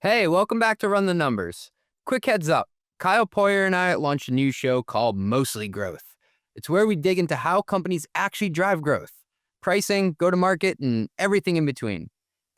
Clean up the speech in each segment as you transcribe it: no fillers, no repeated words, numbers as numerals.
Hey, welcome back to Run the Numbers. Quick heads up, Kyle Poyar and I launched a new show called Mostly Growth. It's where we dig into how companies actually drive growth, pricing, go-to-market, and everything in between.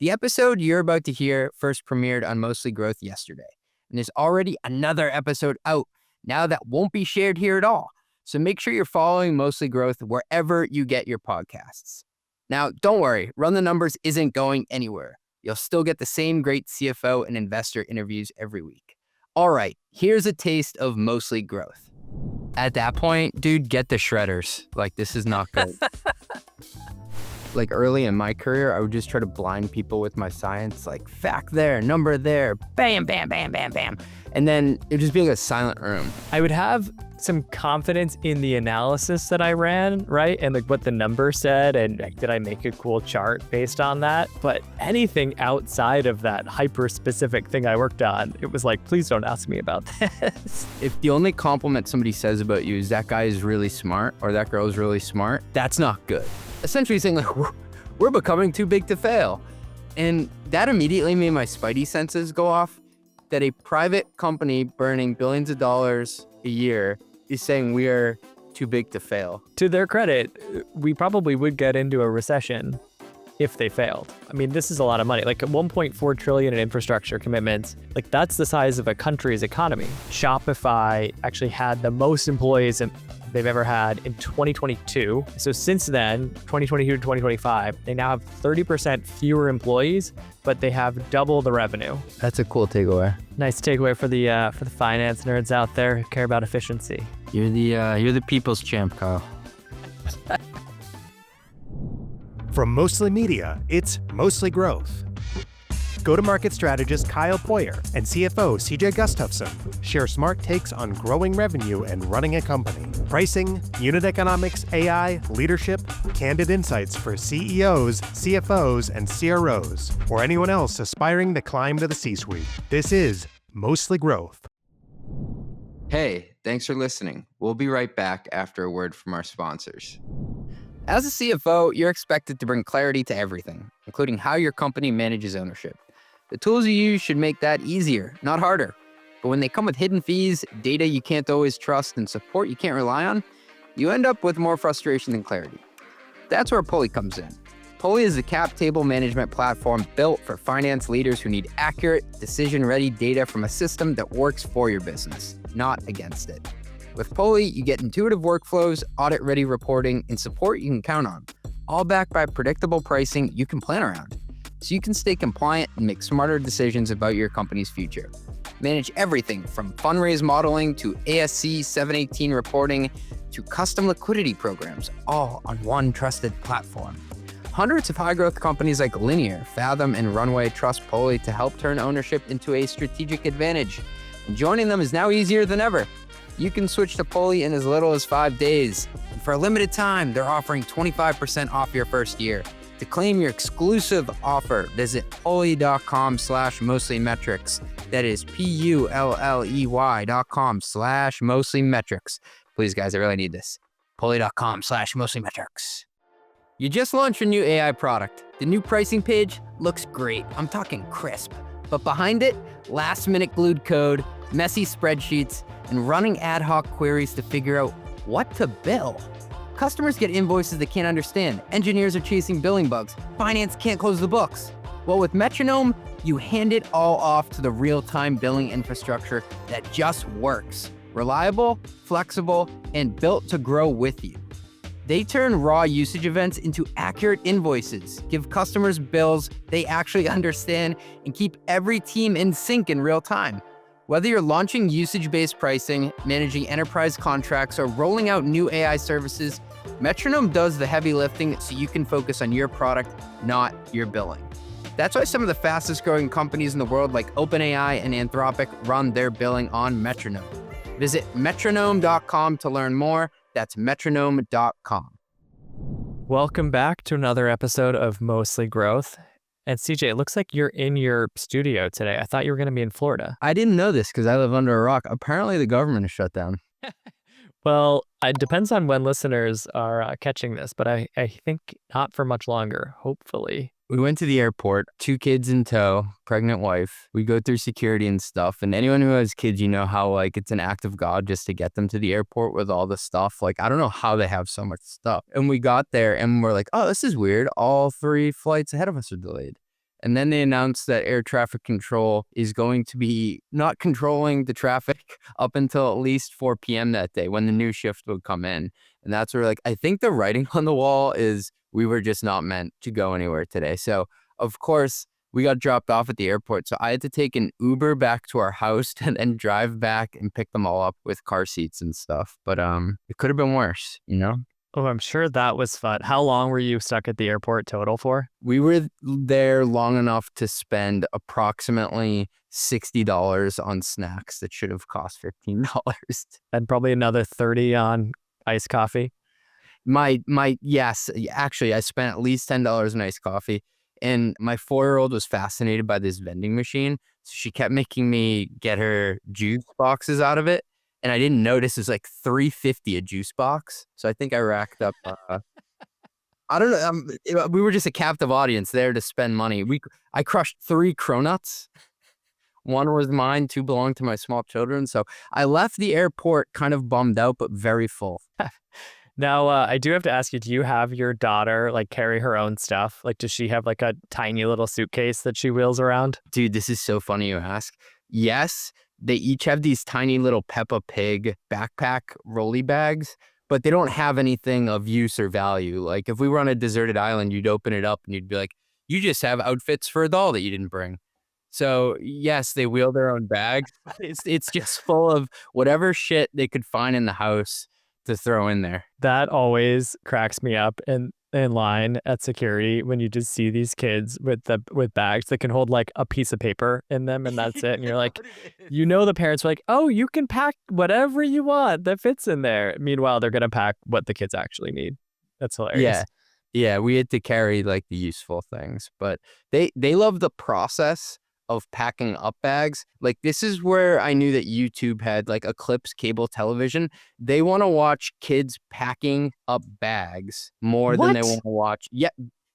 The episode you're about to hear first premiered on Mostly Growth yesterday, and there's already another episode out now that won't be shared here at all. So make sure you're following Mostly Growth wherever you get your podcasts. Now, don't worry, Run the Numbers isn't going anywhere. You'll still get the same great CFO and investor interviews every week. All right, here's a taste of Mostly Growth. At that point, dude, get the shredders. Like, this is not good. Like, early in my career, I would just try to blind people with my science, like fact there, number there, bam, bam, bam, bam, bam. And then it would just be like a silent room. I would have some confidence in the analysis that I ran, right? And like what the number said, and like, did I make a cool chart based on that? But anything outside of that hyper-specific thing I worked on, it was like, please don't ask me about this. If the only compliment somebody says about you is that guy is really smart or that girl is really smart, that's not good. Essentially saying like, we're becoming too big to fail. And that immediately made my spidey senses go off, that a private company burning billions of dollars a year is saying we are too big to fail. To their credit, we probably would get into a recession if they failed. I mean, this is a lot of money, like $1.4 trillion in infrastructure commitments. Like that's the size of a country's economy. Shopify actually had the most employees they've ever had in 2022. So since then, 2022 to 2025, they now have 30% fewer employees, but they have double the revenue. That's a cool takeaway. Nice takeaway for the finance nerds out there who care about efficiency. You're the people's champ, Kyle. From Mostly Media, it's Mostly Growth. Go-to-market strategist Kyle Poyar and CFO CJ Gustafson share smart takes on growing revenue and running a company. Pricing, unit economics, AI, leadership, candid insights for CEOs, CFOs, and CROs, or anyone else aspiring to climb to the C-suite. This is Mostly Growth. Hey, thanks for listening. We'll be right back after a word from our sponsors. As a CFO, you're expected to bring clarity to everything, including how your company manages ownership. The tools you use should make that easier, not harder. But when they come with hidden fees, data you can't always trust, and support you can't rely on, you end up with more frustration than clarity. That's where Pulley comes in. Pulley is a cap table management platform built for finance leaders who need accurate, decision-ready data from a system that works for your business, not against it. With Pulley, you get intuitive workflows, audit-ready reporting, and support you can count on, all backed by predictable pricing you can plan around, so you can stay compliant and make smarter decisions about your company's future. Manage everything from fundraise modeling to ASC 718 reporting to custom liquidity programs, all on one trusted platform. Hundreds of high-growth companies like Linear, Fathom, and Runway trust Pulley to help turn ownership into a strategic advantage. And joining them is now easier than ever. You can switch to Pulley in as little as 5 days. And for a limited time, they're offering 25% off your first year. To claim your exclusive offer, visit pulley.com/mostlymetrics. That is PULLEY.com/mostlymetrics. Please, guys, I really need this. Pulley.com/mostlymetrics. You just launched a new AI product. The new pricing page looks great. I'm talking crisp. But behind it, last-minute glued code, messy spreadsheets, and running ad hoc queries to figure out what to bill. Customers get invoices they can't understand. Engineers are chasing billing bugs. Finance can't close the books. Well, with Metronome, you hand it all off to the real-time billing infrastructure that just works. Reliable, flexible, and built to grow with you. They turn raw usage events into accurate invoices, give customers bills they actually understand, and keep every team in sync in real time. Whether you're launching usage-based pricing, managing enterprise contracts, or rolling out new AI services, Metronome does the heavy lifting so you can focus on your product, not your billing. That's why some of the fastest growing companies in the world like OpenAI and Anthropic run their billing on Metronome. Visit metronome.com to learn more. That's metronome.com. Welcome back to another episode of Mostly Growth. And CJ, it looks like you're in your studio today. I thought you were going to be in Florida. I didn't know this because I live under a rock. Apparently the government is shut down. Well, it depends on when listeners are catching this, but I think not for much longer, hopefully. We went to the airport, 2 kids in tow, pregnant wife. We go through security and stuff. And anyone who has kids, you know how like it's an act of God just to get them to the airport with all the stuff. Like, I don't know how they have so much stuff. And we got there and we're like, oh, this is weird. All 3 flights ahead of us are delayed. And then they announced that air traffic control is going to be not controlling the traffic up until at least 4 p.m. that day when the new shift would come in. And that's where like, I think the writing on the wall is we were just not meant to go anywhere today. So of course we got dropped off at the airport. So I had to take an Uber back to our house and then drive back and pick them all up with car seats and stuff. But it could have been worse, you know? Oh, I'm sure that was fun. How long were you stuck at the airport total for? We were there long enough to spend approximately $60 on snacks that should have cost $15. And probably another 30 on iced coffee. Yes, actually, I spent at least $10 on iced coffee. And my 4-year-old was fascinated by this vending machine. So she kept making me get her juice boxes out of it. And I didn't notice it was like $3.50 a juice box. So I think I racked up, I don't know. We were just a captive audience there to spend money. I crushed 3 cronuts. 1 was mine, 2 belonged to my small children. So I left the airport kind of bummed out, but very full. Now, I do have to ask you, do you have your daughter like carry her own stuff? Like, does she have like a tiny little suitcase that she wheels around? Dude, this is so funny you ask. Yes, they each have these tiny little Peppa Pig backpack rolly bags, but they don't have anything of use or value. Like if we were on a deserted island, you'd open it up and you'd be like, you just have outfits for a doll that you didn't bring. So yes, they wheel their own bags. It's just full of whatever shit they could find in the house to throw in there. That always cracks me up in line at security when you just see these kids with bags that can hold like a piece of paper in them and that's it. And you're like, you know, the parents are like, oh, you can pack whatever you want that fits in there. Meanwhile, they're going to pack what the kids actually need. That's hilarious. Yeah, we had to carry like the useful things, but they love the process of packing up bags. Like this is where I knew that YouTube had like Eclipse cable television. They want to watch kids packing up bags more than they want to watch. Yeah,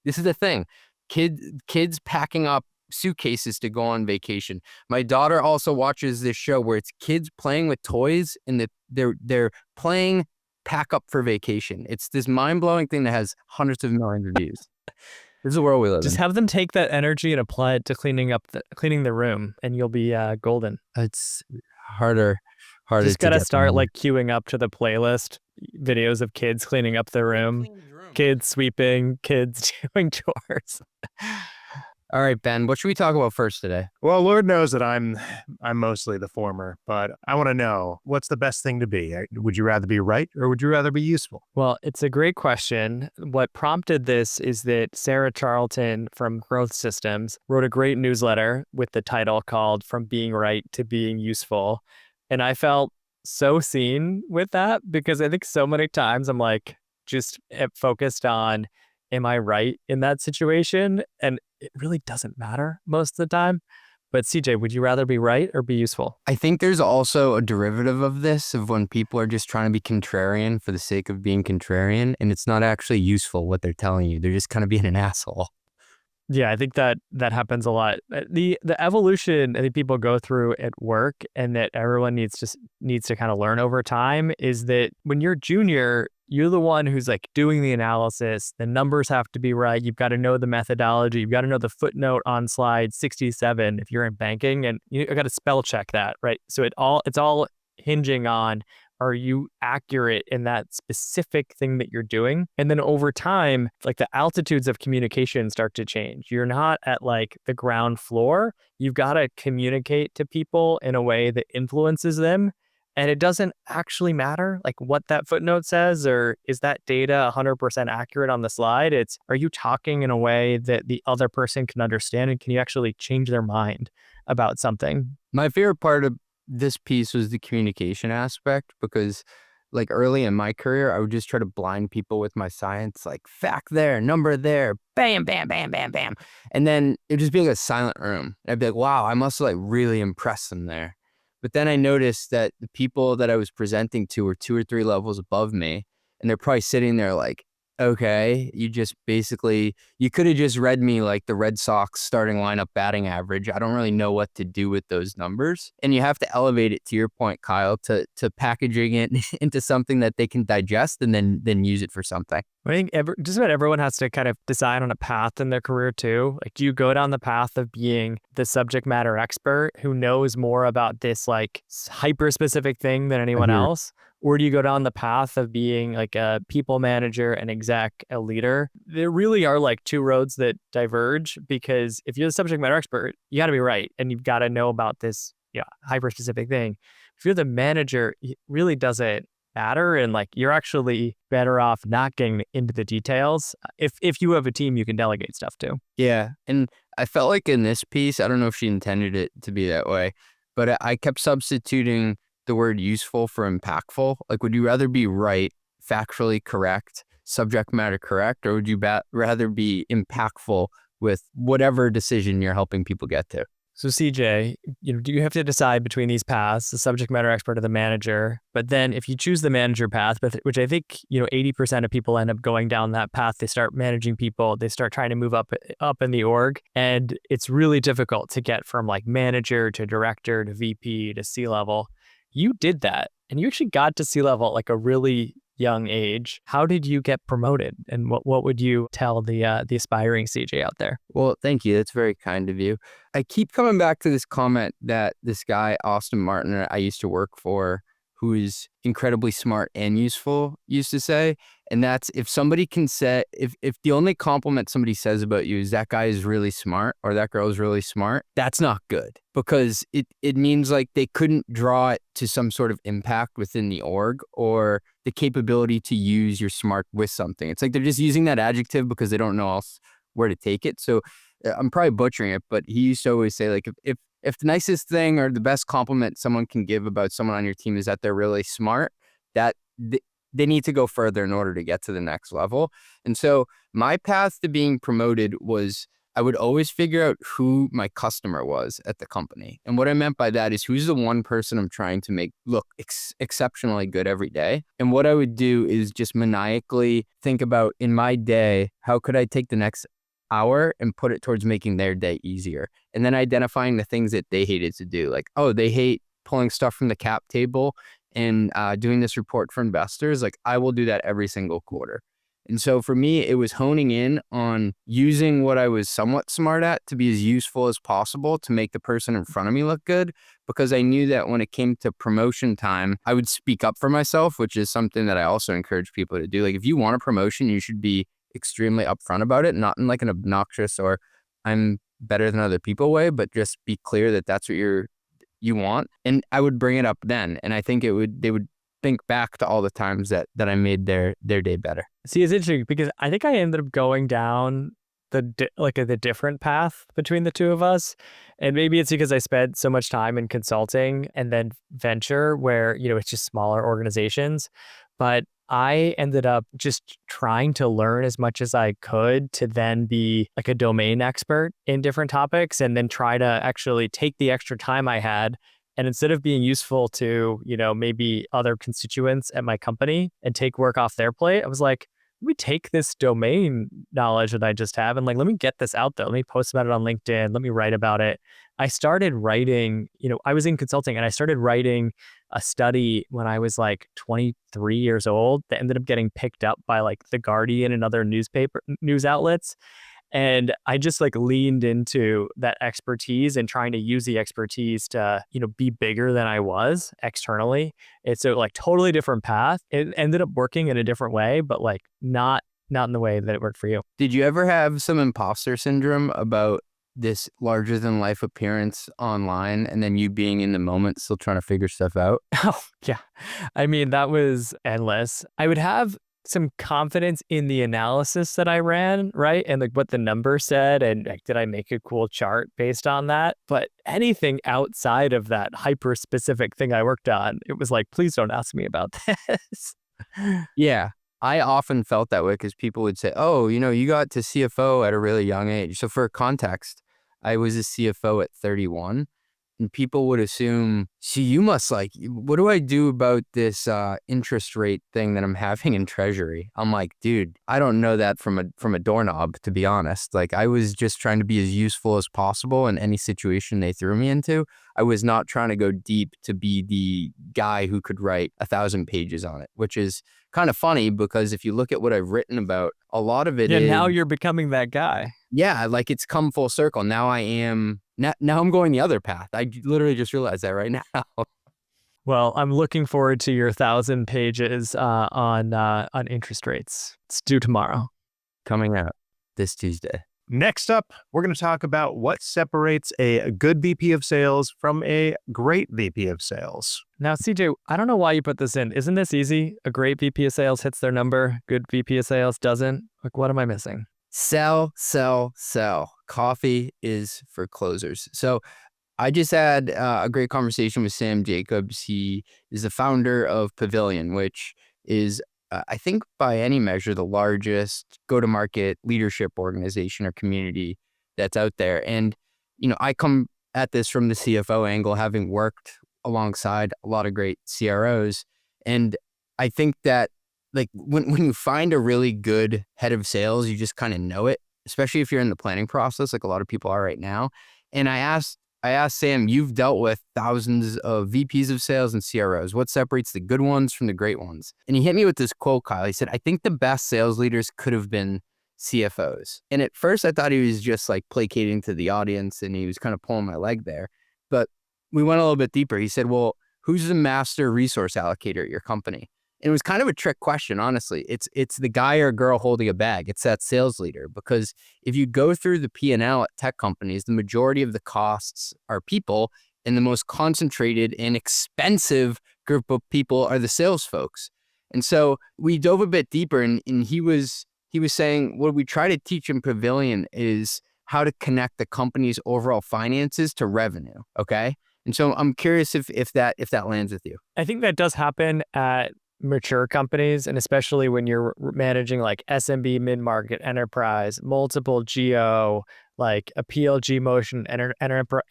this is the thing. Kids packing up suitcases to go on vacation. My daughter also watches this show where it's kids playing with toys and they're playing pack up for vacation. It's this mind-blowing thing that has hundreds of millions of views. This is the world we live in. Just have them take that energy and apply it to cleaning the room, and you'll be golden. It's harder. Just gotta start like queuing up to the playlist videos of kids cleaning up their room, kids sweeping, kids doing chores. All right, Ben, what should we talk about first today? Well, Lord knows that I'm mostly the former, but I want to know, what's the best thing to be? Would you rather be right or would you rather be useful? Well, it's a great question. What prompted this is that Sarah Charlton from Growth Systems wrote a great newsletter with the title called From Being Right to Being Useful. And I felt so seen with that because I think so many times I'm like just focused on, am I right in that situation? And it really doesn't matter most of the time. But CJ, would you rather be right or be useful? I think there's also a derivative of this, of when people are just trying to be contrarian for the sake of being contrarian, and it's not actually useful what they're telling you. They're just kind of being an asshole. Yeah, I think that happens a lot. The evolution I think people go through at work and that everyone needs to kind of learn over time is that when you're junior, you're the one who's like doing the analysis. The numbers have to be right. You've got to know the methodology. You've got to know the footnote on slide 67 if you're in banking, and you got to spell check that, right? So it's all hinging on, are you accurate in that specific thing that you're doing? And then over time, like the altitudes of communication start to change. You're not at like the ground floor. You've got to communicate to people in a way that influences them. And it doesn't actually matter like what that footnote says, or is that data 100% accurate on the slide? It's, are you talking in a way that the other person can understand, and can you actually change their mind about something? My favorite part of this piece was the communication aspect, because like early in my career, I would just try to blind people with my science, like fact there, number there, bam, bam, bam, bam, bam. And then it'd just be like a silent room. I'd be like, wow, I must have like really impressed them there. But then I noticed that the people that I was presenting to were 2 or 3 levels above me, and they're probably sitting there like, okay, you just basically, you could have just read me like the Red Sox starting lineup batting average. I don't really know what to do with those numbers. And you have to elevate it, to your point, Kyle, to packaging it into something that they can digest and then use it for something. I think just about everyone has to kind of decide on a path in their career too. Like, do you go down the path of being the subject matter expert who knows more about this like hyper specific thing than anyone else? Or do you go down the path of being like a people manager, an exec, a leader? There really are like two roads that diverge, because if you're the subject matter expert, you got to be right and you've got to know about this hyper specific thing. If you're the manager, it really doesn't matter, and like you're actually better off not getting into the details. If you have a team you can delegate stuff to. Yeah, and I felt like in this piece, I don't know if she intended it to be that way, but I kept substituting the word useful for impactful. Like, would you rather be right, factually correct, subject matter correct, or would you rather be impactful with whatever decision you're helping people get to? So CJ, do you have to decide between these paths, the subject matter expert or the manager? But then if you choose the manager path, which I think, 80% of people end up going down that path, they start managing people, they start trying to move up in the org. And it's really difficult to get from like manager to director to VP to C-level. You did that, and you actually got to C-level at like a really young age. How did you get promoted, and what would you tell the aspiring CJ out there? Well, thank you. That's very kind of you. I keep coming back to this comment that this guy, Austin Martin, I used to work for, who is incredibly smart and useful, used to say. And that's, if somebody can say, if the only compliment somebody says about you is that guy is really smart or that girl is really smart, that's not good, because it means like they couldn't draw it to some sort of impact within the org or the capability to use your smart with something. It's like they're just using that adjective because they don't know else where to take it. So I'm probably butchering it, but he used to always say, like, if the nicest thing or the best compliment someone can give about someone on your team is that they're really smart, that they need to go further in order to get to the next level. And so my path to being promoted was, I would always figure out who my customer was at the company. And what I meant by that is, who's the one person I'm trying to make look exceptionally good every day. And what I would do is just maniacally think about, in my day, how could I take the next hour and put it towards making their day easier, and then identifying the things that they hated to do. Like, oh, they hate pulling stuff from the cap table and doing this report for investors. Like, I will do that every single quarter. And so for me, it was honing in on using what I was somewhat smart at to be as useful as possible to make the person in front of me look good, because I knew that when it came to promotion time, I would speak up for myself, which is something that I also encourage people to do. Like, if you want a promotion, you should be extremely upfront about it, not in like an obnoxious or I'm better than other people way, but just be clear that that's what you want. And I would bring it up then. And I think they would think back to all the times that I made their day better. See, it's interesting because I think I ended up going down the different path between the two of us. And maybe it's because I spent so much time in consulting and then venture where, it's just smaller organizations. But I ended up just trying to learn as much as I could to then be like a domain expert in different topics, and then try to actually take the extra time I had, and instead of being useful to, maybe other constituents at my company and take work off their plate, I was like, let me take this domain knowledge that I just have and like, let me get this out there. Let me post about it on LinkedIn. Let me write about it. I started writing, I was in consulting and I started writing a study when I was like 23 years old that ended up getting picked up by like The Guardian and other news outlets. And I just like leaned into that expertise and trying to use the expertise to, be bigger than I was externally. It's a like totally different path. It ended up working in a different way, but like not in the way that it worked for you. Did you ever have some imposter syndrome about this larger than life appearance online and then you being in the moment still trying to figure stuff out? Oh, yeah. I mean, that was endless. I would have some confidence in the analysis that I ran, right? And like what the numbers said, and like, did I make a cool chart based on that? But anything outside of that hyper specific thing I worked on, it was like, please don't ask me about this. Yeah. I often felt that way because people would say, oh, you got to CFO at a really young age. So for context, I was a CFO at 31. and people would assume, see, you must like, what do I do about this interest rate thing that I'm having in treasury? I'm like, dude, I don't know that from a doorknob, to be honest. Like, I was just trying to be as useful as possible in any situation they threw me into. I was not trying to go deep to be the guy who could write 1,000 pages on it, which is kind of funny because if you look at what I've written about, a lot of it Yeah, is, now you're becoming that guy. yeah, like it's come full circle. Now I'm going the other path. I literally just realized that right now. Well, I'm looking forward to your 1,000 pages on interest rates. It's due tomorrow. Coming out this Tuesday. Next up, we're going to talk about what separates a good VP of sales from a great VP of sales. Now, CJ, I don't know why you put this in. Isn't this easy? A great VP of sales hits their number. Good VP of sales doesn't. Like, what am I missing? Sell, sell, sell. Coffee is for closers. So I just had a great conversation with Sam Jacobs. He is the founder of Pavilion, which is, I think by any measure, the largest go-to-market leadership organization or community that's out there. And, I come at this from the CFO angle, having worked alongside a lot of great CROs. And I think that like when you find a really good head of sales, you just kind of know it, especially if you're in the planning process, like a lot of people are right now. And I asked Sam, you've dealt with thousands of VPs of sales and CROs. What separates the good ones from the great ones? And he hit me with this quote, Kyle. He said, I think the best sales leaders could have been CFOs. And at first I thought he was just like placating to the audience and he was kind of pulling my leg there. But we went a little bit deeper. He said, well, who's the master resource allocator at your company? And it was kind of a trick question, honestly. It's the guy or girl holding a bag. It's that sales leader. Because if you go through the P&L at tech companies, the majority of the costs are people, and the most concentrated and expensive group of people are the sales folks. And so we dove a bit deeper, and he was saying what we try to teach in Pavilion is how to connect the company's overall finances to revenue. Okay. And so I'm curious if that lands with you. I think that does happen at mature companies, and especially when you're managing like SMB, mid-market, enterprise, multiple geo, like a PLG motion,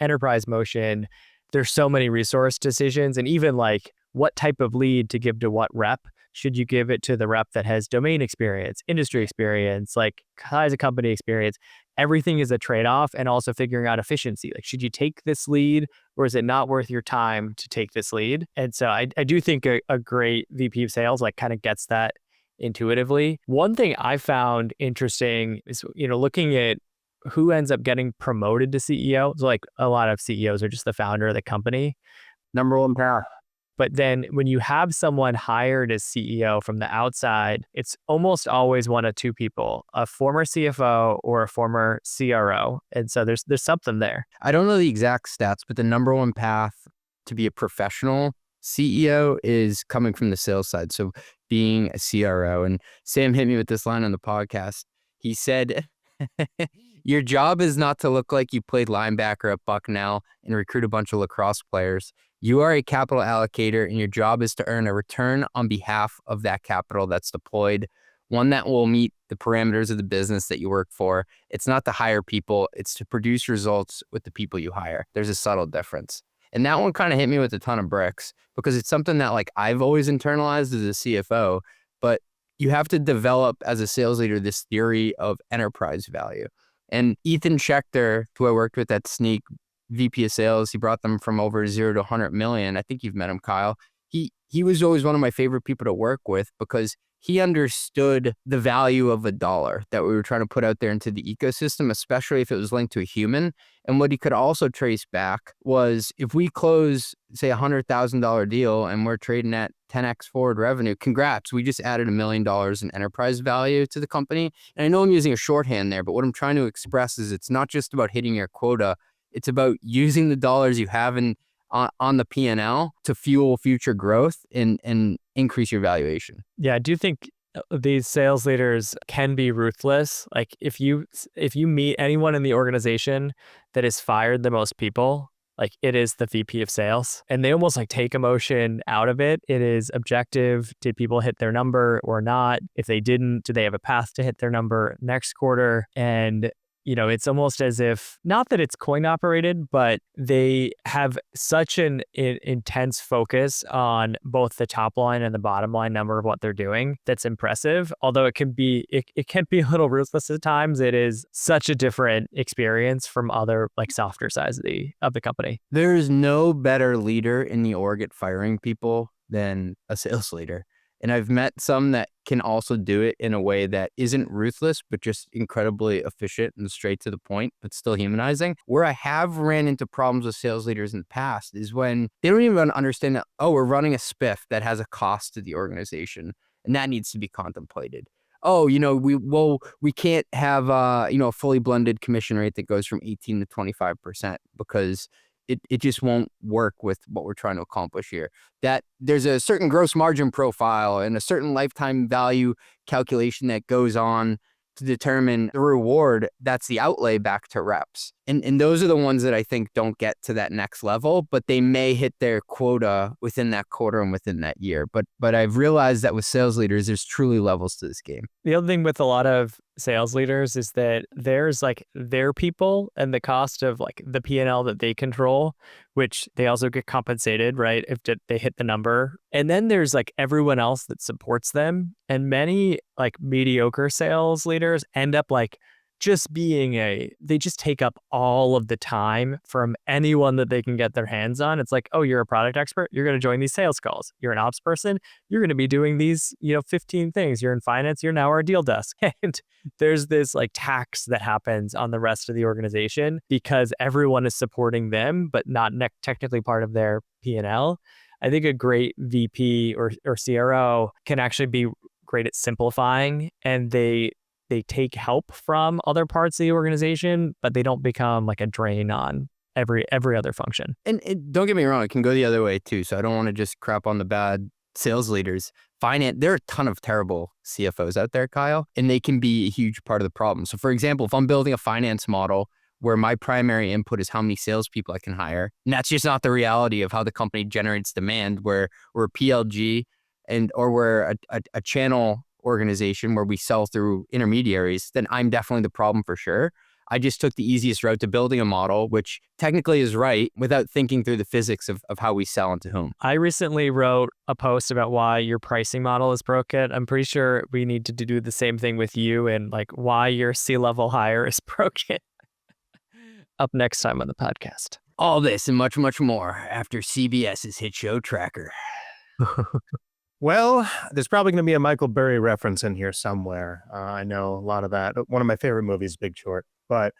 enterprise motion. There's so many resource decisions, and even like what type of lead to give to what rep. Should you give it to the rep that has domain experience, industry experience, like size of company experience? Everything is a trade-off, and also figuring out efficiency. Like, should you take this lead, or is it not worth your time to take this lead? And so I do think a great VP of sales like kind of gets that intuitively. One thing I found interesting is, looking at who ends up getting promoted to CEO. So like a lot of CEOs are just the founder of the company. Number one path. But then when you have someone hired as CEO from the outside, it's almost always one of two people, a former CFO or a former CRO. And so there's something there. I don't know the exact stats, but the number one path to be a professional CEO is coming from the sales side. So being a CRO. And Sam hit me with this line on the podcast. He said, your job is not to look like you played linebacker at Bucknell and recruit a bunch of lacrosse players. You are a capital allocator, and your job is to earn a return on behalf of that capital that's deployed, one that will meet the parameters of the business that you work for. It's not to hire people. It's to produce results with the people you hire. There's a subtle difference. And that one kind of hit me with a ton of bricks because it's something that like I've always internalized as a CFO, but you have to develop as a sales leader this theory of enterprise value. And Ethan Schechter, who I worked with at Sneak, VP of sales, he brought them from over 0 to 100 million. I think you've met him, Kyle. He was always one of my favorite people to work with because he understood the value of a dollar that we were trying to put out there into the ecosystem, especially if it was linked to a human. And what he could also trace back was if we close, say, $100,000 deal and we're trading at 10x forward revenue, congrats, we just added $1 million in enterprise value to the company. And I know I'm using a shorthand there, but what I'm trying to express is it's not just about hitting your quota. It's about using the dollars you have on the P&L to fuel future growth and increase your valuation. Yeah, I do think these sales leaders can be ruthless. Like if you meet anyone in the organization that has fired the most people, like it is the VP of sales, and they almost like take emotion out of it. It is objective. Did people hit their number or not? If they didn't, do they have a path to hit their number next quarter? And it's almost as if, not that it's coin operated, but they have such an intense focus on both the top line and the bottom line number of what they're doing. That's impressive. Although it can be a little ruthless at times. It is such a different experience from other like softer sides of the company. There is no better leader in the org at firing people than a sales leader. And I've met some that can also do it in a way that isn't ruthless, but just incredibly efficient and straight to the point, but still humanizing. Where I have ran into problems with sales leaders in the past is when they don't even understand that, oh, we're running a spiff that has a cost to the organization, and that needs to be contemplated. Oh, we can't have a fully blended commission rate that goes from 18 to 25% because it just won't work with what we're trying to accomplish here. That there's a certain gross margin profile and a certain lifetime value calculation that goes on to determine the reward that's the outlay back to reps. And those are the ones that I think don't get to that next level, but they may hit their quota within that quarter and within that year. But I've realized that with sales leaders, there's truly levels to this game. The other thing with a lot of sales leaders is that there's like their people and the cost of like the P&L that they control, which they also get compensated, right, if they hit the number. And then there's like everyone else that supports them. And many like mediocre sales leaders end up like just being they just take up all of the time from anyone that they can get their hands on. It's like, oh, you're a product expert. You're going to join these sales calls. You're an ops person. You're going to be doing these, 15 things. You're in finance. You're now our deal desk. And there's this like tax that happens on the rest of the organization because everyone is supporting them, but not technically part of their P&L. I think a great VP or CRO can actually be great at simplifying, and they take help from other parts of the organization, but they don't become like a drain on every other function. And don't get me wrong, it can go the other way too. So I don't want to just crap on the bad sales leaders. Finance, there are a ton of terrible CFOs out there, Kyle, and they can be a huge part of the problem. So for example, if I'm building a finance model where my primary input is how many salespeople I can hire, and that's just not the reality of how the company generates demand, where we're a PLG or we're a channel organization where we sell through intermediaries, then I'm definitely the problem for sure. I just took the easiest route to building a model, which technically is right, without thinking through the physics of how we sell and to whom. I recently wrote a post about why your pricing model is broken. I'm pretty sure we need to do the same thing with you and like why your C-level hire is broken. Up next time on the podcast. All this and much, much more after CBS's hit show Tracker. Well, there's probably going to be a Michael Burry reference in here somewhere. I know a lot of that. One of my favorite movies, Big Short. But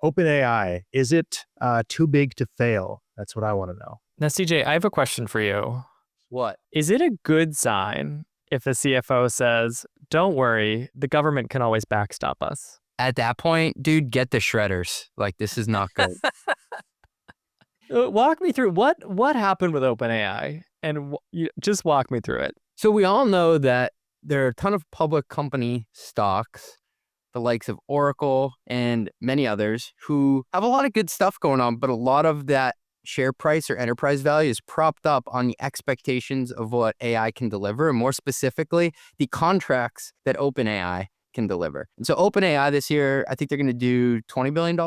OpenAI, is it too big to fail? That's what I want to know. Now, CJ, I have a question for you. What? Is it a good sign if the CFO says, don't worry, the government can always backstop us? At that point, dude, get the shredders. Like, this is not good. Walk me through what happened with OpenAI and just walk me through it. So we all know that there are a ton of public company stocks, the likes of Oracle and many others, who have a lot of good stuff going on, but a lot of that share price or enterprise value is propped up on the expectations of what AI can deliver, and more specifically, the contracts that OpenAI can deliver. And so OpenAI this year, I think they're going to do $20 billion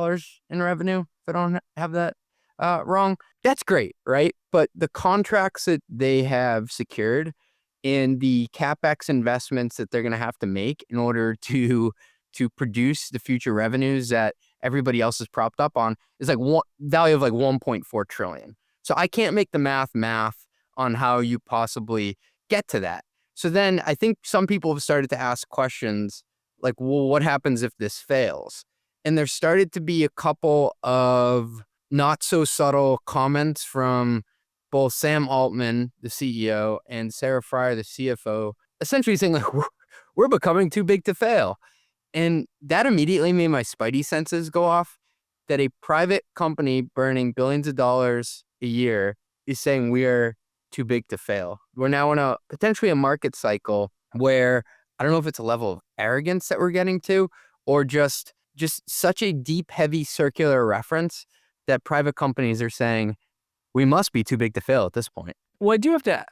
in revenue, if I don't have that wrong. That's great, right? But the contracts that they have secured and the CapEx investments that they're going to have to make in order to produce the future revenues that everybody else is propped up on is like value of like 1.4 trillion. So I can't make the math on how you possibly get to that. So then I think some people have started to ask questions like, well, what happens if this fails? And there started to be a couple of not so subtle comments from both Sam Altman, the CEO, and Sarah Fryer, the CFO, essentially saying like, we're becoming too big to fail. And that immediately made my spidey senses go off, that a private company burning billions of dollars a year is saying we are too big to fail. We're now in potentially a market cycle where I don't know if it's a level of arrogance that we're getting to, or just such a deep, heavy circular reference that private companies are saying, we must be too big to fail at this point. Well, I do have to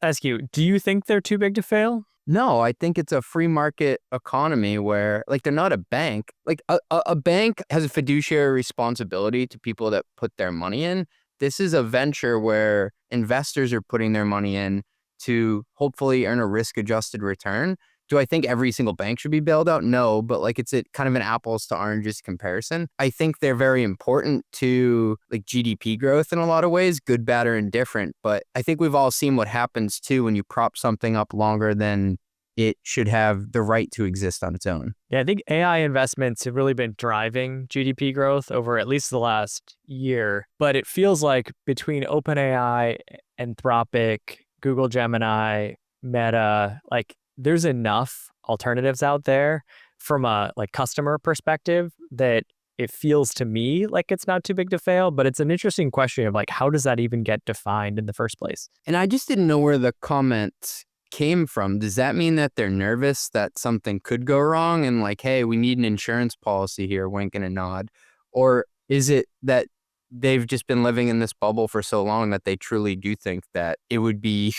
ask you, do you think they're too big to fail? No, I think it's a free market economy where like they're not a bank. Like a bank has a fiduciary responsibility to people that put their money in. This is a venture where investors are putting their money in to hopefully earn a risk adjusted return. Do I think every single bank should be bailed out? No, but like it's a kind of an apples to oranges comparison. I think they're very important to like GDP growth in a lot of ways, good, bad, or indifferent. But I think we've all seen what happens too when you prop something up longer than it should have the right to exist on its own. Yeah, I think AI investments have really been driving GDP growth over at least the last year. But it feels like between OpenAI, Anthropic, Google Gemini, Meta, like there's enough alternatives out there from a like customer perspective that it feels to me like it's not too big to fail. But it's an interesting question of like, how does that even get defined in the first place? And I just didn't know where the comment came from. Does that mean that they're nervous that something could go wrong and like, hey, we need an insurance policy here, wink and a nod? Or is it that they've just been living in this bubble for so long that they truly do think that it would be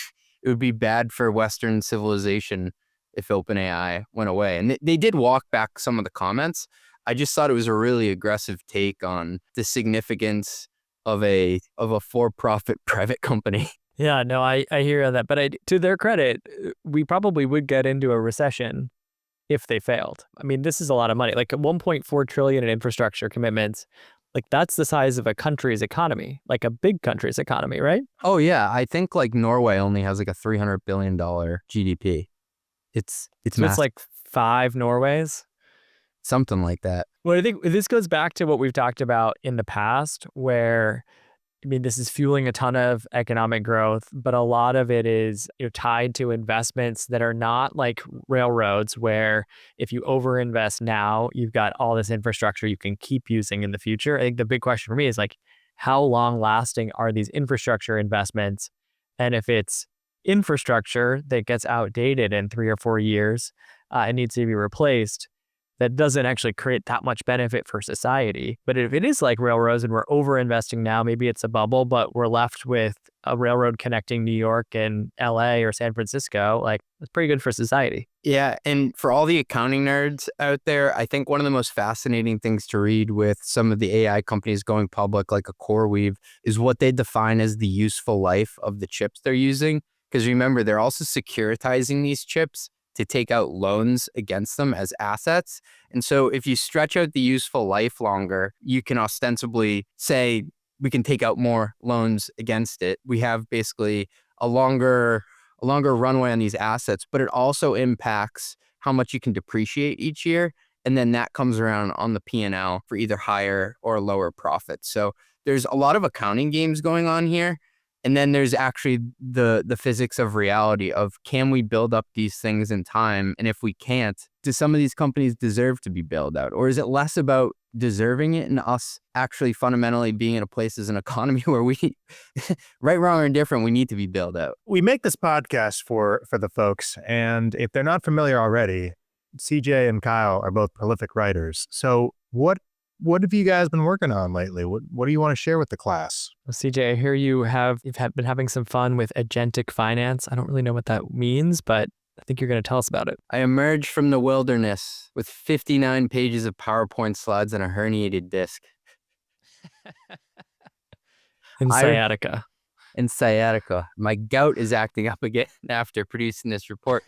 bad for Western civilization if OpenAI went away? And they did walk back some of the comments. I just thought it was a really aggressive take on the significance of a for-profit private company. Yeah, no, I hear that. But to their credit, we probably would get into a recession if they failed. I mean, this is a lot of money. Like 1.4 trillion in infrastructure commitments. Like that's the size of a country's economy, like a big country's economy, right? Oh yeah, I think like Norway only has like a $300 billion GDP. It's So it's massive. like 5 Norways. Something like that. Well, I think this goes back to what we've talked about in the past, where I mean, this is fueling a ton of economic growth, but a lot of it is tied to investments that are not like railroads, where if you overinvest now, you've got all this infrastructure you can keep using in the future. I think the big question for me is like, how long lasting are these infrastructure investments? And if it's infrastructure that gets outdated in 3 or 4 years, it needs to be replaced, that doesn't actually create that much benefit for society. But if it is like railroads and we're over-investing now, maybe it's a bubble, but we're left with a railroad connecting New York and LA or San Francisco, like that's pretty good for society. Yeah, and for all the accounting nerds out there, I think one of the most fascinating things to read with some of the AI companies going public, like a CoreWeave, is what they define as the useful life of the chips they're using. Because remember, they're also securitizing these chips to take out loans against them as assets. And so if you stretch out the useful life longer, you can ostensibly say we can take out more loans against it. We have basically a longer runway on these assets, but it also impacts how much you can depreciate each year. And then that comes around on the P&L for either higher or lower profits. So there's a lot of accounting games going on here. And then there's actually the physics of reality of, can we build up these things in time? And if we can't, do some of these companies deserve to be bailed out? Or is it less about deserving it and us actually fundamentally being in a place as an economy where we, right, wrong, or indifferent, we need to be bailed out? We make this podcast for the folks, and if they're not familiar already, CJ and Kyle are both prolific writers. So what have you guys been working on lately? What do you want to share with the class? Well, CJ, I hear you've been having some fun with Agentic Finance. I don't really know what that means, but I think you're going to tell us about it. I emerged from the wilderness with 59 pages of PowerPoint slides and a herniated disc. In sciatica. In sciatica. My gout is acting up again after producing this report.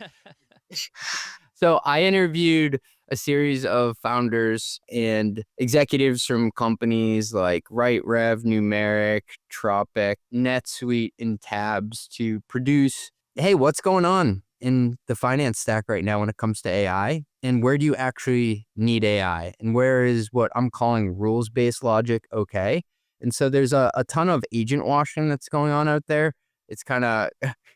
So I interviewed a series of founders and executives from companies like RightRev, Numeric, Tropic, NetSuite, and Tabs to produce, hey, what's going on in the finance stack right now when it comes to AI? And where do you actually need AI? And where is what I'm calling rules-based logic okay? And so there's a ton of agent washing that's going on out there. It's kind of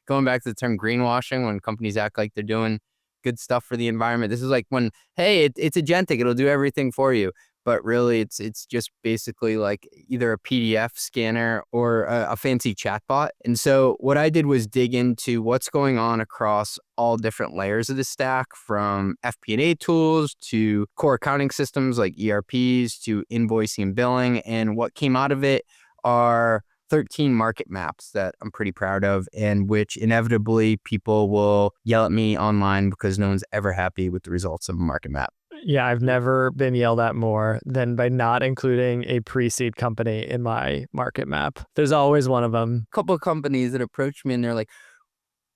going back to the term greenwashing, when companies act like they're doing good stuff for the environment. This is like when, hey, it's agentic, it'll do everything for you. But really, it's just basically like either a PDF scanner or a fancy chatbot. And so what I did was dig into what's going on across all different layers of the stack, from FP&A tools to core accounting systems like ERPs to invoicing and billing. And what came out of it are 13 market maps that I'm pretty proud of, and which inevitably people will yell at me online because no one's ever happy with the results of a market map. Yeah, I've never been yelled at more than by not including a pre-seed company in my market map. There's always one of them. A couple of companies that approach me and they're like,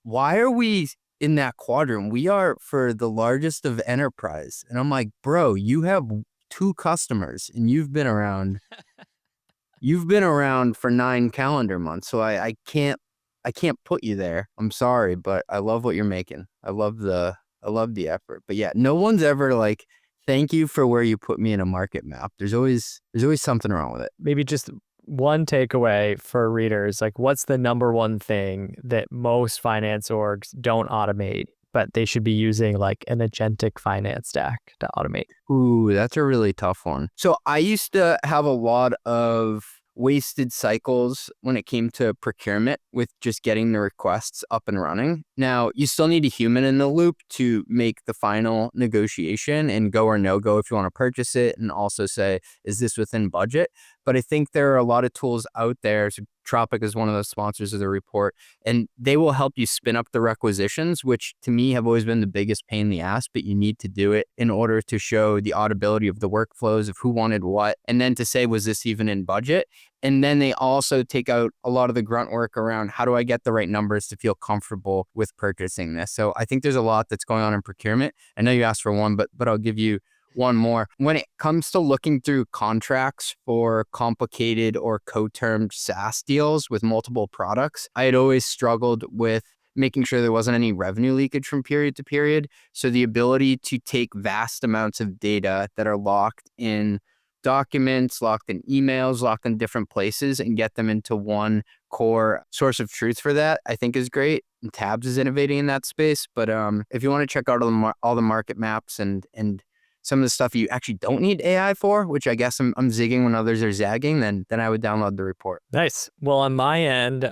why are we in that quadrant? We are for the largest of enterprise. And I'm like, bro, you have 2 customers and you've been around for 9 calendar months. So I can't put you there. I'm sorry, but I love what you're making. I love the effort. But yeah, no one's ever like, thank you for where you put me in a market map. There's always something wrong with it. Maybe just one takeaway for readers, like what's the number one thing that most finance orgs don't automate, but they should be using like an agentic finance stack to automate? Ooh, that's a really tough one. So I used to have a lot of wasted cycles when it came to procurement with just getting the requests up and running. Now, you still need a human in the loop to make the final negotiation and go or no go if you want to purchase it, and also say, is this within budget? But I think there are a lot of tools out there. So Tropic is one of the sponsors of the report, and they will help you spin up the requisitions, which to me have always been the biggest pain in the ass, but you need to do it in order to show the auditability of the workflows of who wanted what, and then to say, was this even in budget? And then they also take out a lot of the grunt work around how do I get the right numbers to feel comfortable with purchasing this? So I think there's a lot that's going on in procurement. I know you asked for one, but I'll give you one more. When it comes to looking through contracts for complicated or co-termed SaaS deals with multiple products, I had always struggled with making sure there wasn't any revenue leakage from period to period. So the ability to take vast amounts of data that are locked in documents, locked in emails, locked in different places, and get them into one core source of truth for that, I think is great. And Tabs is innovating in that space. But if you want to check out all the market maps and some of the stuff you actually don't need AI for, which I guess I'm zigging when others are zagging, then I would download the report. Nice. Well, on my end,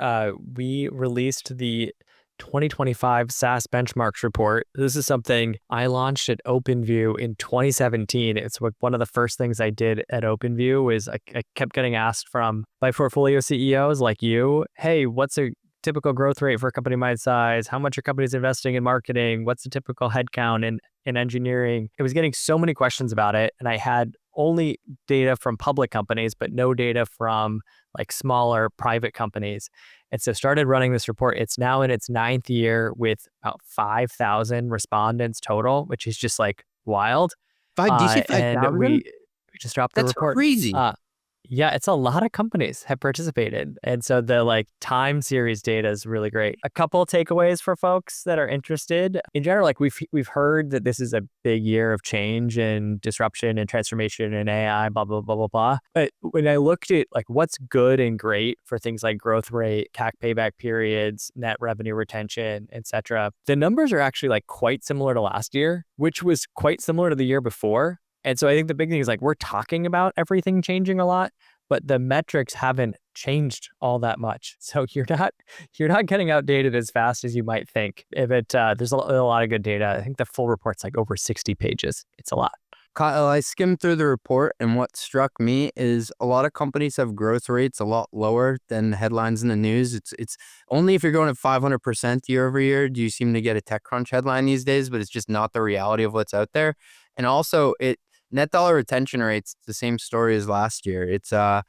we released the 2025 SaaS Benchmarks report. This is something I launched at OpenView in 2017. It's one of the first things I did at OpenView is I kept getting asked by portfolio CEOs like you, hey, what's a typical growth rate for a company my size? How much are companies investing in marketing? What's the typical headcount in engineering? It was getting so many questions about it. And I had only data from public companies, but no data from like smaller private companies. And so started running this report. It's now in its 9th year with about 5,000 respondents total, which is just like wild. DC 5,000? And we just dropped the report. That's crazy. Yeah, it's a lot of companies have participated. And so the like time series data is really great. A couple takeaways for folks that are interested. In general, like we've heard that this is a big year of change and disruption and transformation and AI, blah, blah, blah, blah, blah. But when I looked at like what's good and great for things like growth rate, CAC payback periods, net revenue retention, et cetera, the numbers are actually like quite similar to last year, which was quite similar to the year before. And so I think the big thing is like we're talking about everything changing a lot, but the metrics haven't changed all that much. So you're not getting outdated as fast as you might think. There's a lot of good data. I think the full report's like over 60 pages. It's a lot. Kyle, I skimmed through the report, and what struck me is a lot of companies have growth rates a lot lower than headlines in the news. It's only if you're going at 500% year over year do you seem to get a TechCrunch headline these days, but it's just not the reality of what's out there. And also, net dollar retention rates, the same story as last year. It's the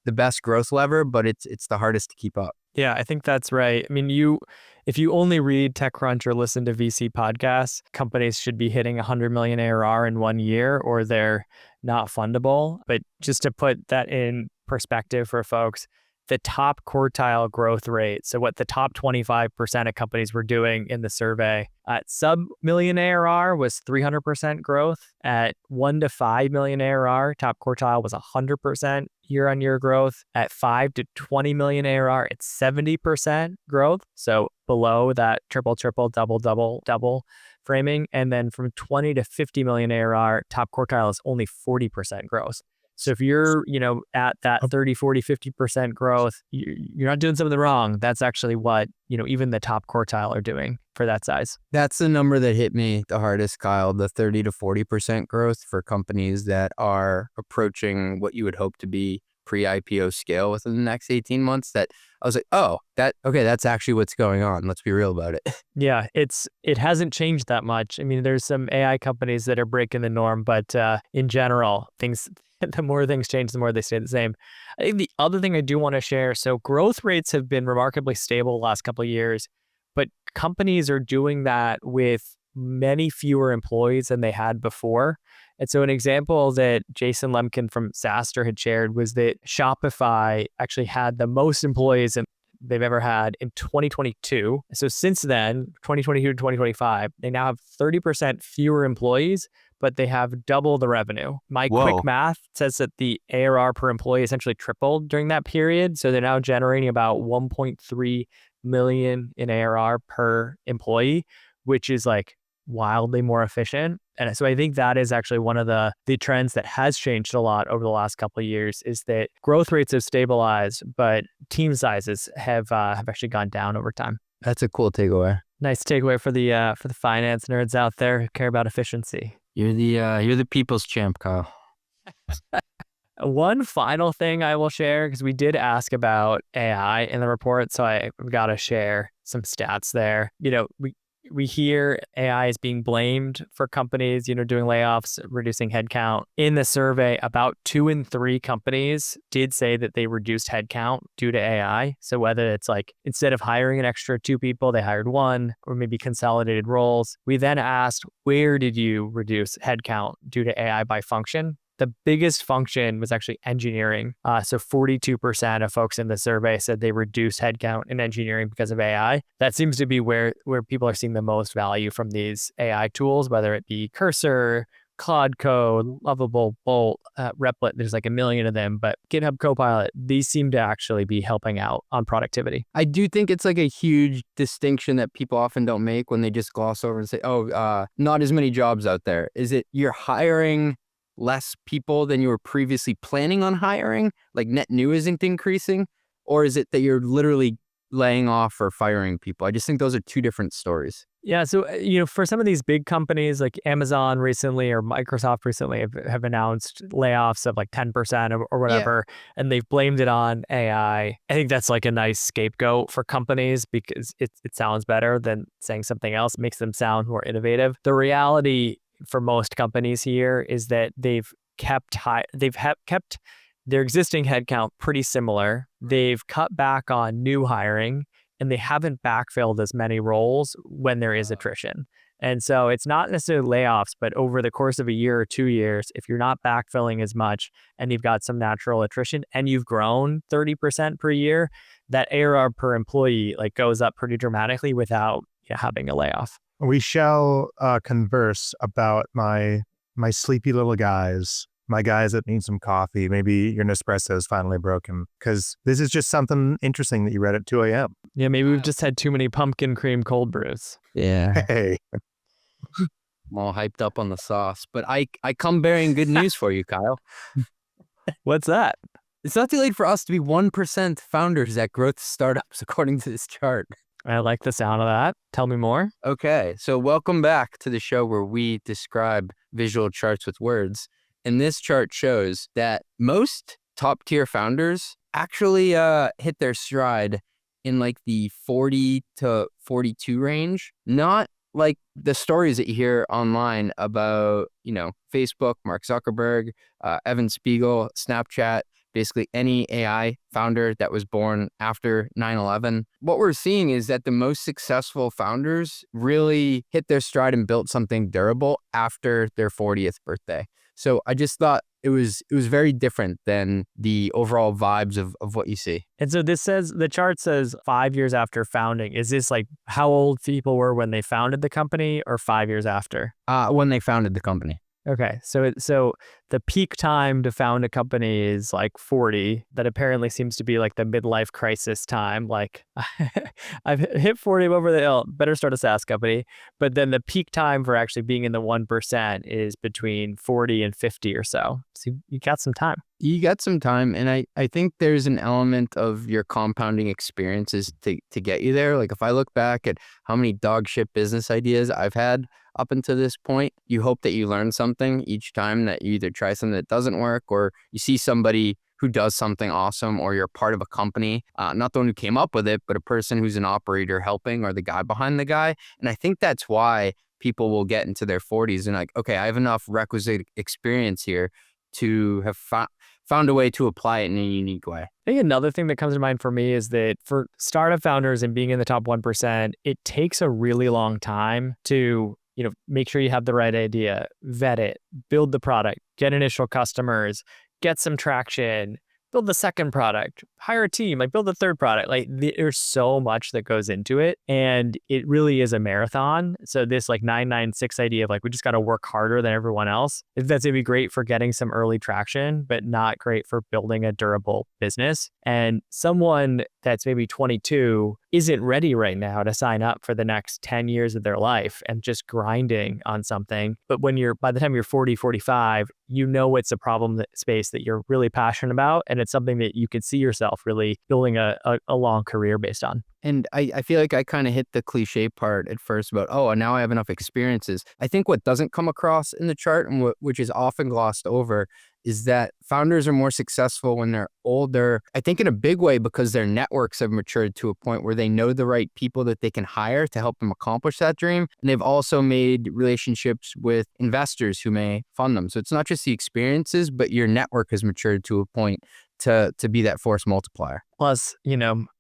best growth lever, but it's the hardest to keep up. Yeah, I think that's right. I mean, if you only read TechCrunch or listen to VC podcasts, companies should be hitting 100 million ARR in 1 year or they're not fundable. But just to put that in perspective for folks, the top quartile growth rate, so what the top 25% of companies were doing in the survey, at sub-million ARR was 300% growth. At 1 to 5 million ARR, top quartile was 100% year-on-year growth. At 5 to 20 million ARR, it's 70% growth. So below that triple, double framing. And then from 20 to 50 million ARR, top quartile is only 40% growth. So if you're, at that 30, 40, 50% growth, you're not doing something wrong. That's actually what, even the top quartile are doing for that size. That's the number that hit me the hardest, Kyle, the 30 to 40% growth for companies that are approaching what you would hope to be pre-IPO scale within the next 18 months that I was like, oh, that's actually what's going on. Let's be real about it. Yeah, it hasn't changed that much. I mean, there's some AI companies that are breaking the norm, but in general, the more things change, the more they stay the same. I think the other thing I do want to share, so growth rates have been remarkably stable the last couple of years, but companies are doing that with many fewer employees than they had before. And so an example that Jason Lemkin from SaaStr had shared was that Shopify actually had the most employees they've ever had in 2022. So since then, 2022 to 2025, they now have 30% fewer employees, but they have double the revenue. My quick math says that the ARR per employee essentially tripled during that period. So they're now generating about 1.3 million in ARR per employee, which is like wildly more efficient. And so I think that is actually one of the trends that has changed a lot over the last couple of years, is that growth rates have stabilized, but team sizes have actually gone down over time. That's a cool takeaway. Nice takeaway for the finance nerds out there who care about efficiency. You're the people's champ, Kyle. One final thing I will share, because we did ask about AI in the report, so I've got to share some stats there. We hear AI is being blamed for companies, doing layoffs, reducing headcount. In the survey, about 2 in 3 companies did say that they reduced headcount due to AI. So whether it's like instead of hiring an extra 2 people, they hired 1, or maybe consolidated roles. We then asked, where did you reduce headcount due to AI by function? The biggest function was actually engineering. So 42% of folks in the survey said they reduced headcount in engineering because of AI. That seems to be where people are seeing the most value from these AI tools, whether it be Cursor, Claude Code, Lovable, Bolt, Replit. There's like a million of them, but GitHub Copilot, these seem to actually be helping out on productivity. I do think it's like a huge distinction that people often don't make when they just gloss over and say, not as many jobs out there. Is it you're hiring less people than you were previously planning on hiring, like net new isn't increasing? Or is it that you're literally laying off or firing people? I just think those are 2 different stories. Yeah, so for some of these big companies like Amazon recently or Microsoft recently have announced layoffs of like 10% or whatever, and they've blamed it on AI. I think that's like a nice scapegoat for companies because it sounds better than saying something else. It makes them sound more innovative. The reality for most companies here is that they've kept their existing headcount pretty similar. They've cut back on new hiring, and they haven't backfilled as many roles when there is attrition. And so it's not necessarily layoffs, but over the course of a year or 2 years, if you're not backfilling as much and you've got some natural attrition and you've grown 30% per year, that ARR per employee like goes up pretty dramatically without having a layoff. We shall converse about my sleepy little guys, my guys that need some coffee. Maybe your Nespresso is finally broken, because this is just something interesting that you read at 2 a.m. Yeah, maybe we've just had too many pumpkin cream cold brews. Yeah. Hey. I'm all hyped up on the sauce, but I come bearing good news for you, Kyle. What's that? It's not too late for us to be 1% founders at growth startups, according to this chart. I like the sound of that. Tell me more. Okay, so welcome back to the show where we describe visual charts with words. And this chart shows that most top tier founders actually hit their stride in like the 40 to 42 range. Not like the stories that you hear online about, Facebook, Mark Zuckerberg, Evan Spiegel, Snapchat, basically any AI founder that was born after 9/11. What we're seeing is that the most successful founders really hit their stride and built something durable after their 40th birthday. So I just thought it was very different than the overall vibes of what you see. And so the chart says 5 years after founding. Is this like how old people were when they founded the company, or 5 years after? When they founded the company. Okay, so the peak time to found a company is like 40. That apparently seems to be like the midlife crisis time. Like, I've hit 40, I'm over the hill, better start a SaaS company. But then the peak time for actually being in the 1% is between 40 and 50 or so. So you got some time. You got some time, and I think there's an element of your compounding experiences to get you there. Like if I look back at how many dog shit business ideas I've had up until this point, you hope that you learn something each time that you either try something that doesn't work or you see somebody who does something awesome, or you're part of a company, not the one who came up with it, but a person who's an operator helping, or the guy behind the guy. And I think that's why people will get into their 40s and like, okay, I have enough requisite experience here to have found a way to apply it in a unique way. I think another thing that comes to mind for me is that for startup founders and being in the top 1%, it takes a really long time to, make sure you have the right idea, vet it, build the product, get initial customers, get some traction, build the second product, hire a team, like build the third product. Like there's so much that goes into it, and it really is a marathon. So this like 996 idea of like, we just got to work harder than everyone else, that's gonna be great for getting some early traction, but not great for building a durable business. And someone that's maybe 22 isn't ready right now to sign up for the next 10 years of their life and just grinding on something. But by the time you're 40, 45, it's a problem space that you're really passionate about. And it's something that you could see yourself really building a long career based on. And I feel like I kind of hit the cliche part at first about, now I have enough experiences. I think what doesn't come across in the chart, and which is often glossed over, is that founders are more successful when they're older. I think in a big way because their networks have matured to a point where they know the right people that they can hire to help them accomplish that dream. And they've also made relationships with investors who may fund them. So it's not just the experiences, but your network has matured to a point to be that force multiplier. Plus,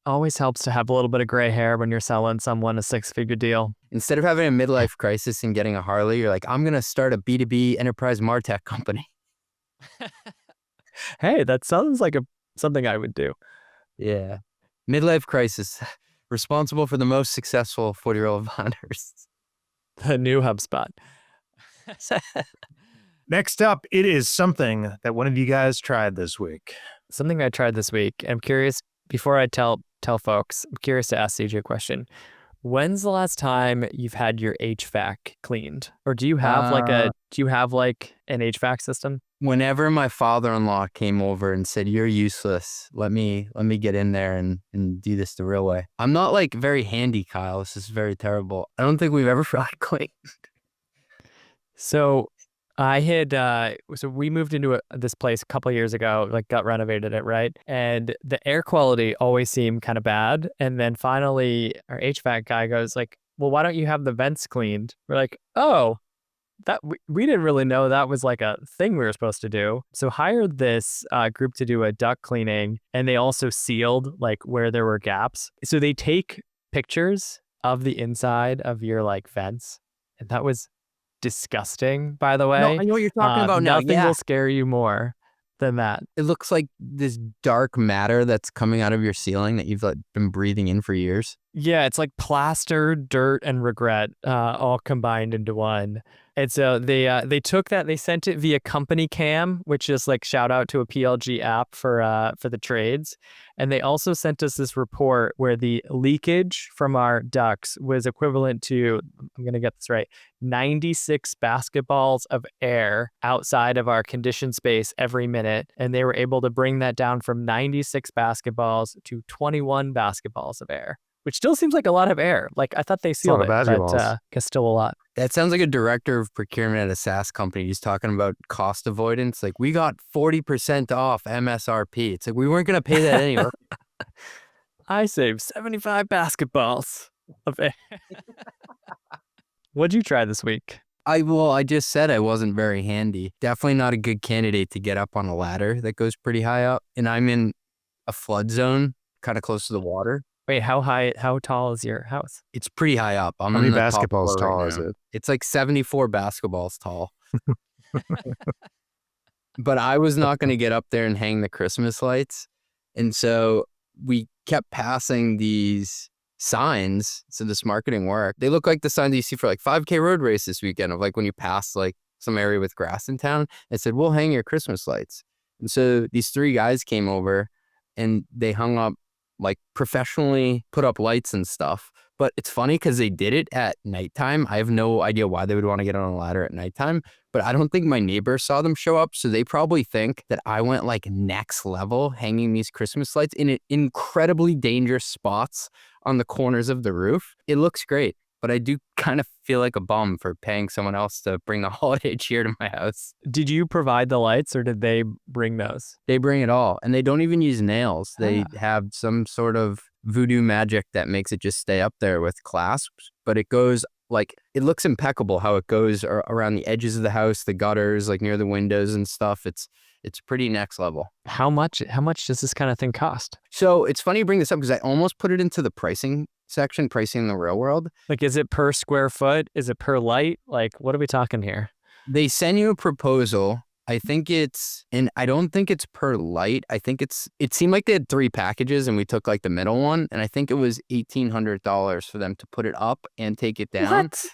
always helps to have a little bit of gray hair when you're selling someone a 6-figure deal. Instead of having a midlife crisis and getting a Harley, you're like, I'm going to start a B2B enterprise MarTech company. Hey, that sounds like something I would do. Yeah. Midlife crisis, responsible for the most successful 40-year-old founders. The new HubSpot. Next up, it is something that one of you guys tried this week. Something I tried this week. I'm curious, before I tell folks, I'm curious to ask CJ a question. When's the last time you've had your HVAC cleaned? Or do you have an HVAC system? Whenever my father-in-law came over and said, "You're useless. Let me get in there and do this the real way." I'm not like very handy, Kyle. This is very terrible. I don't think we've ever tried cleaned. So I had, we moved into this place a couple of years ago, like got renovated it, right? And the air quality always seemed kind of bad. And then finally our HVAC guy goes like, "Well, why don't you have the vents cleaned?" We're like, "Oh, that we didn't really know that was like a thing we were supposed to do." So hired this group to do a duct cleaning, and they also sealed like where there were gaps. So they take pictures of the inside of your like vents, and that was disgusting, by the way. No, I know what you're talking about now. Nothing will scare you more than that. It looks like this dark matter that's coming out of your ceiling that you've like been breathing in for years. Yeah, it's like plaster, dirt, and regret all combined into one. And so they took that, they sent it via Company Cam, which is like shout out to a PLG app for the trades. And they also sent us this report where the leakage from our ducts was equivalent to, I'm going to get this right, 96 basketballs of air outside of our conditioned space every minute. And they were able to bring that down from 96 basketballs to 21 basketballs of air, which still seems like a lot of air. Like I thought they sealed it, but guess still a lot. That sounds like a director of procurement at a SaaS company. He's talking about cost avoidance. Like, we got 40% off MSRP. It's like, we weren't going to pay that anyway. I saved 75 basketballs of air. What'd you try this week? I just said I wasn't very handy. Definitely not a good candidate to get up on a ladder that goes pretty high up. And I'm in a flood zone, kind of close to the water. Wait, how tall is your house? It's pretty high up. How many basketballs tall is it? It's like 74 basketballs tall. But I was not going to get up there and hang the Christmas lights. And so we kept passing these signs. So this marketing work, they look like the signs you see for like 5K road race this weekend of like when you pass like some area with grass in town. It said, "We'll hang your Christmas lights." And so these 3 guys came over and they hung up, like professionally put up lights and stuff. But it's funny because they did it at nighttime. I have no idea why they would want to get on a ladder at nighttime, but I don't think my neighbors saw them show up. So they probably think that I went like next level hanging these Christmas lights in incredibly dangerous spots on the corners of the roof. It looks great. but I do kind of feel like a bum for paying someone else to bring the holiday cheer to my house. Did you provide the lights or did they bring those? They bring it all, and they don't even use nails. They have some sort of voodoo magic that makes it just stay up there with clasps, but it goes like, it looks impeccable how it goes around the edges of the house, the gutters, like near the windows and stuff. It's pretty next level. How much does this kind of thing cost? So it's funny you bring this up because I almost put it into the pricing section, pricing in the real world. Like, is it per square foot? Is it per light? Like, what are we talking here? They send you a proposal. I think and I don't think it's per light. I think it seemed like they had 3 packages and we took like the middle one. And I think it was $1,800 for them to put it up and take it down. What?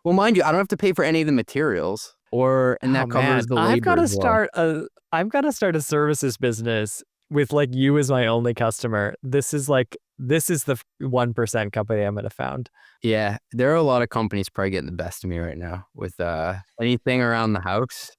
Well, mind you, I don't have to pay for any of the materials and that covers the labor. I've got to as well. start a services business with like you as my only customer. This is the 1% company I'm going to found. Yeah. There are a lot of companies probably getting the best of me right now with anything around the house.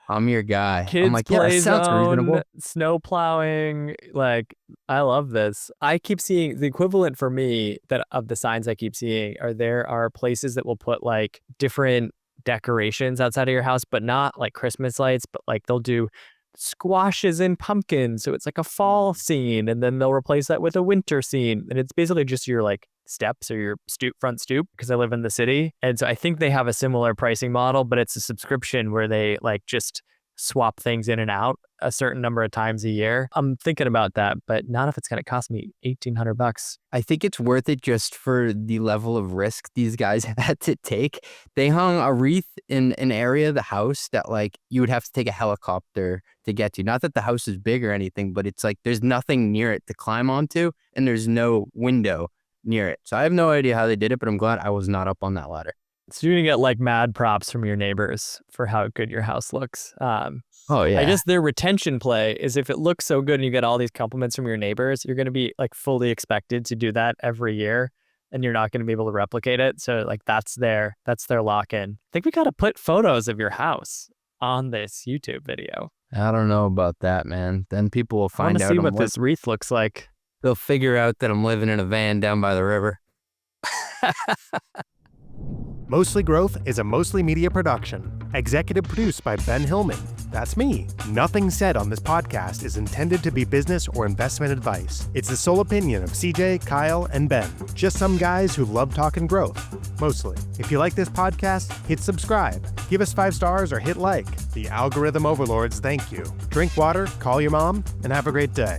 I'm your guy. Kids I'm like, play that sounds reasonable. snow plowing. Like, I love this. I keep seeing the equivalent for me of the signs I keep seeing there are places that will put like different decorations outside of your house, but not like Christmas lights, but like they'll do squashes and pumpkins. So it's like a fall scene, and then they'll replace that with a winter scene. And it's basically just your like steps or your front stoop, because I live in the city. And so I think they have a similar pricing model, but it's a subscription where they like just swap things in and out a certain number of times a year. I'm thinking about that, but not if it's going to cost me $1,800. I think it's worth it just for the level of risk these guys had to take. They hung a wreath in an area of the house that like you would have to take a helicopter to get to. Not that the house is big or anything, but it's like there's nothing near it to climb onto and there's no window near it. So I have no idea how they did it, but I'm glad I was not up on that ladder. So you're going to get like mad props from your neighbors for how good your house looks. Oh yeah. I guess their retention play is if it looks so good and you get all these compliments from your neighbors, you're going to be like fully expected to do that every year, and you're not going to be able to replicate it. So like that's their lock-in. I think we got to put photos of your house on this YouTube video. I don't know about that, man. Then people will find out. I want to see what this wreath looks like. They'll figure out that I'm living in a van down by the river. Mostly Growth is a Mostly Media production. Executive produced by Ben Hillman. That's me. Nothing said on this podcast is intended to be business or investment advice. It's the sole opinion of CJ, Kyle, and Ben. Just some guys who love talking growth. Mostly. If you like this podcast, hit subscribe. Give us 5 stars or hit like. The algorithm overlords thank you. Drink water, call your mom, and have a great day.